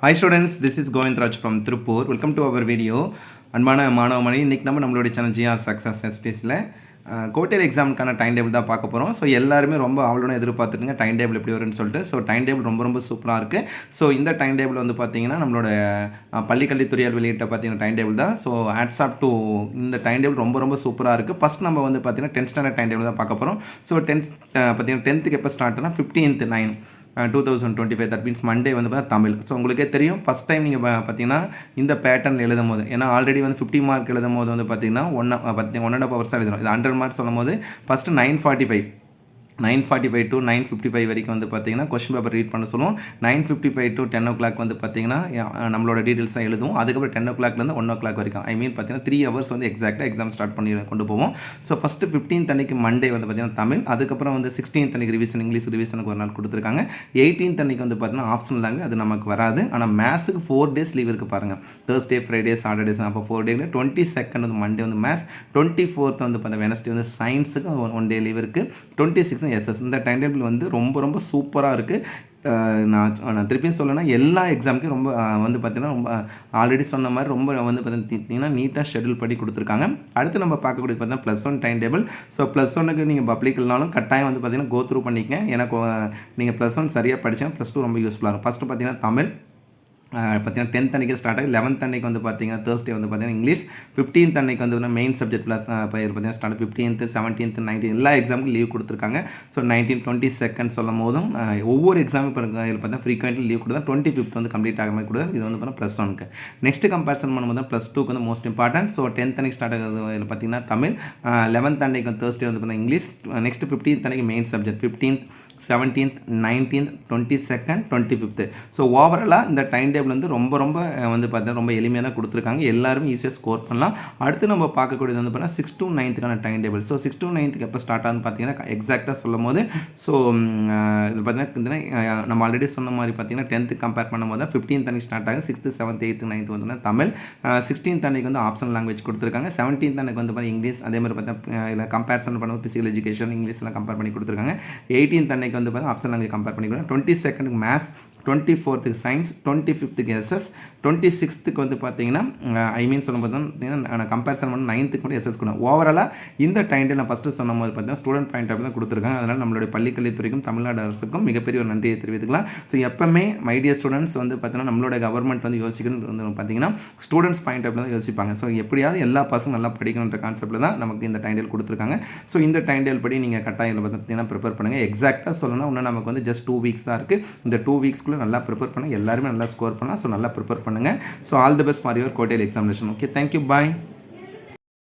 Hi students, this is Govindraj from Tripur. Welcome to our video. அன்பான மாணவமணி, இன்றைக்கி நம்மளுடைய சேனல் ஜிஆர் சக்ஸஸ் எஸ்டிஸில் கோட்டேல் எக்ஸாமுக்கான டைம் டேபிள் தான் பார்க்க போகிறோம். ஸோ எல்லாருமே ரொம்ப அவளுடன் எதிர்பார்த்துட்டுங்க டைம் டேபிள் எப்படி வரும்னு சொல்லிட்டு. ஸோ டைம் டேபிள் ரொம்ப சூப்பராக இருக்குது. ஸோ இந்த டைம் டேபிள் வந்து பார்த்தீங்கன்னா நம்மளோட பள்ளிக்கல்வித்துறையால் வெளியிட்ட பார்த்தீங்கன்னா டைம் டேபிள் தான். ஸோ ஹேட்ஸ் ஆஃப் டு இந்த டைம் டேபிள் ரொம்ப சூப்பராக இருக்குது. ஃபஸ்ட் நம்ம வந்து பார்த்தீங்கன்னா 10th ஸ்டாண்டர்ட் டைம் டேபிள் தான் பார்க்க போகிறோம். ஸோ பார்த்தீங்கன்னா 10th எப்போ ஸ்டார்ட்னா 15th 9 2025, தட் மீன்ஸ் மண்டே வந்து பார்த்தா தமிழ். ஸோ உங்களுக்கே தெரியும், ஃபஸ்ட் டைம் நீங்கள் பார்த்தீங்கன்னா இந்த பேட்டர்ன் எழுதும் போது, ஏன்னா ஆல்ரெடி வந்து 50 மார்க் எழுதும் போது வந்து பார்த்தீங்கன்னா 1.5 hours தான் எழுதணும். இது 100 மார்க்ஸ் சொல்லும் போது ஃபஸ்ட்டு 9:45 to 9:55 வரைக்கும் வந்து பார்த்தீங்கன்னா கொஸ்டின் பேப்பர் ரீட் பண்ண சொல்லுவோம். 9:55 to 10 o'clock வந்து பார்த்தீங்கன்னா நம்மளோட டீட்டெயில்ஸ் தான் எழுதுவோம். அதுக்கப்புறம் 10 o'clockலேருந்து 1 o'clock வரைக்கும், ஐ மீன் பார்த்தீங்கன்னா 3 hours வந்து எக்ஸாக்டாக எக்ஸாம் ஸ்டார்ட் பண்ணி கொண்டு போவோம். ஸோ ஃபஸ்ட்டு 15th அன்னைக்கு மண்டே வந்து பார்த்தீங்கன்னா தமிழ். அதுக்கப்புறம் வந்து 16th அன்னைக்கு ரிவிஷன், இங்கிலீஷ் ரிவிஷனுக்கு ஒரு நாள் கொடுத்துருக்காங்க. 18th அன்னைக்கு வந்து பார்த்தீங்கன்னா ஆப்ஷனல் லாங்குவேஜ், அது நமக்கு வராது. ஆனால் மேத்ஸுக்கு 4 days லீவ் இருக்குது பாருங்கள். Thursday, Friday, Saturday, அப்போ 4 days. 22nd வந்து மண்டே வந்து மேத்ஸ். 24th வந்து பார்த்தீங்கன்னா வெனஸ்டே வந்து சயின்ஸுக்கு 1 day லீவ் இருக்குது. 26th SS. இந்த டைம் டேபிள் வந்து ரொம்ப சூப்பராக இருக்குது. நான் திருப்பியும் சொல்லணும்னா எல்லா எக்ஸாமுக்கும் ரொம்ப வந்து பார்த்தீங்கன்னா ரொம்ப ஆல்ரெடி சொன்ன மாதிரி ரொம்ப வந்து பார்த்தீங்கன்னா நீட்டாக ஷெட்யூல் பண்ணி கொடுத்துருக்காங்க. அடுத்து நம்ம பார்க்கக்கூடியது பார்த்தீங்கன்னா +1 டைம் டேபிள். ஸோ +1க்கு நீங்கள் பப்ளிக்னாலும் கட்டாயம் வந்து பார்த்தீங்கன்னா கோ த்ரூ பண்ணிக்கங்க. எனக்கு நீங்கள் +1 சரியாக படித்தீங்கன்னா +2 ரொம்ப யூஸ்ஃபுல்லாக இருக்கும். ஃபஸ்ட்டு பார்த்தீங்கன்னா தமிழ் பார்த்தீங்கன்னா 10th அன்றைக்கி ஸ்டார்ட் ஆகி 11th அன்றைக்கி வந்து பார்த்தீங்கன்னா Thursday வந்து பார்த்தீங்கன்னா இங்கிலீஷ். 15th அன்றைக்கி வந்து மெயின் சப்ஜெக்டில் பார்த்தீங்கன்னா ஸ்டார்ட் 15th 17th 19th எல்லா எக்ஸாமுக்கும் லீவ் கொடுத்துருக்காங்க. ஸோ 19 22 சொல்லும் போதும் ஒவ்வொரு எக்ஸாமும் இப்போ பார்த்தீங்கன்னா ஃப்ரீக்வெண்ட்லி லீவ் கொடுத்தா 25th வந்து கம்ப்ளீட் ஆக மாதிரி கொடுத்தா. இது வந்து பார்த்தீங்கன்னா +1க்கு. நெக்ஸ்ட் கம்பேரிசன் பண்ணும்போது +2க்கு வந்து மோஸ்ட் இம்பார்ட்டன்ட். ஸோ 10th அன்றைக்கி ஸ்டார்ட் ஆகுது பார்த்தீங்கன்னா தமிழ். 11th அன்றைக்கி வந்து Thursday வந்து பார்த்தீங்கன்னா இங்கிலீஷ். நெக்ஸ்ட் 15th அன்றைக்கி main subject. 15th 17th 19th 22nd 25th. So ஓவராலாக இந்த டைம் டேபிள் வந்து ரொம்ப வந்து பார்த்தீங்கன்னா ரொம்ப எளிமையாக தான் கொடுத்துருக்காங்க. எல்லாருமே ஈஸியாக ஸ்கோர் பண்ணலாம். அடுத்து நம்ம பார்க்கக்கூடியது வந்து பார்த்தீங்கன்னா 6 to 9th time table. So 6 to 9th எப்போ ஸ்டார்ட் ஆகுதுன்னு பார்த்தீங்கன்னா எக்ஸாக்டாக சொல்லும் போது, ஸோ இது பார்த்தீங்கன்னா நம்ம ஆல்ரெடி சொன்ன மாதிரி பார்த்தீங்கன்னா 10th கம்பேர் பண்ணும்போது 15th அன்றைக்கி ஸ்டார்ட் ஆகுது. 6th 7th 8th 9th வந்து தமிழ். 16th அன்றைக்கி வந்து ஆப்ஷனல் லாங்குவேஜ் கொடுத்துருக்காங்க. 17th அன்றைக்கி வந்து பார்த்தீங்கன்னா இங்கிலீஷ். அதே மாதிரி பார்த்தீங்கன்னா இல்லை கம்பேரிசன் பண்ணும்போது ஃபிசிக்கல் எஜுகேஷன் இங்கிலீஷ்லாம் கம்பேர் பண்ணி கொடுத்துருக்காங்க. 18th அன்றைக்கி வந்து பார்த்தீங்கன்னா ஆப்ஷனல் லாங்குவேஜ் கம்பேர் பண்ணிக்கலாம். 22nd maths. 24th science. 25th SS. 26th வந்து பார்த்தீங்கன்னா ஐ மீன் சொல்லும் போது பார்த்தீங்கன்னா கம்பேரிசன் பண்ண 9th கூட எஸ்எஸ் கூட. ஓவராலாக இந்த டைம் டேபிள் நான் ஃபஸ்ட்டு சொன்ன போது பார்த்தீங்கன்னா ஸ்டூடெண்ட் பாயிண்ட் ஆஃப் தான் கொடுத்துருக்காங்க. அதனால் நம்மளுடைய பள்ளிக்கல்வித்துறைக்கும் தமிழ்நாடு அரசுக்கும் மிகப்பெரிய ஒரு நன்றியை தெரிவித்துக்கலாம். ஸோ எப்பவுமே மை டியர் ஸ்டூடெண்ட்ஸ் வந்து பார்த்தீங்கன்னா நம்மளோட கவர்மெண்ட் வந்து யோசிக்கணும் வந்து பார்த்தீங்கன்னா ஸ்டூடெண்ட்ஸ் பாயிண்ட் ஆஃப் தான் யோசிப்பாங்க. ஸோ எப்படியாவது எல்லா பசங்க நல்லா படிக்கணுன்ற கான்செப்ட்டில் தான் நமக்கு இந்த டைம் டேபிள் கொடுத்துருக்காங்க. ஸோ இந்த டைம் டேபிள் படி நீங்கள் கட்டாயம் பார்த்தீங்கன்னா ப்ரிப்பேர் பண்ணுங்கள். எக்ஸாக்டாக சொல்லணும்னா இன்னும் நமக்கு வந்து ஜஸ்ட் 2 weeks தான் இருக்குது. இந்த 2 weeks நல்லா ப்ரிப்பேர் பண்ண எல்லாருமே நல்லா ஸ்கோர் பண்ணலாம். ஸோ நல்லா ப்ரிப்பேர் பண்ணுங்கள். So all the best for your கோட்டேல் எக்ஸாமினேஷன். ஓகே, தேங்க்யூ, பாய்.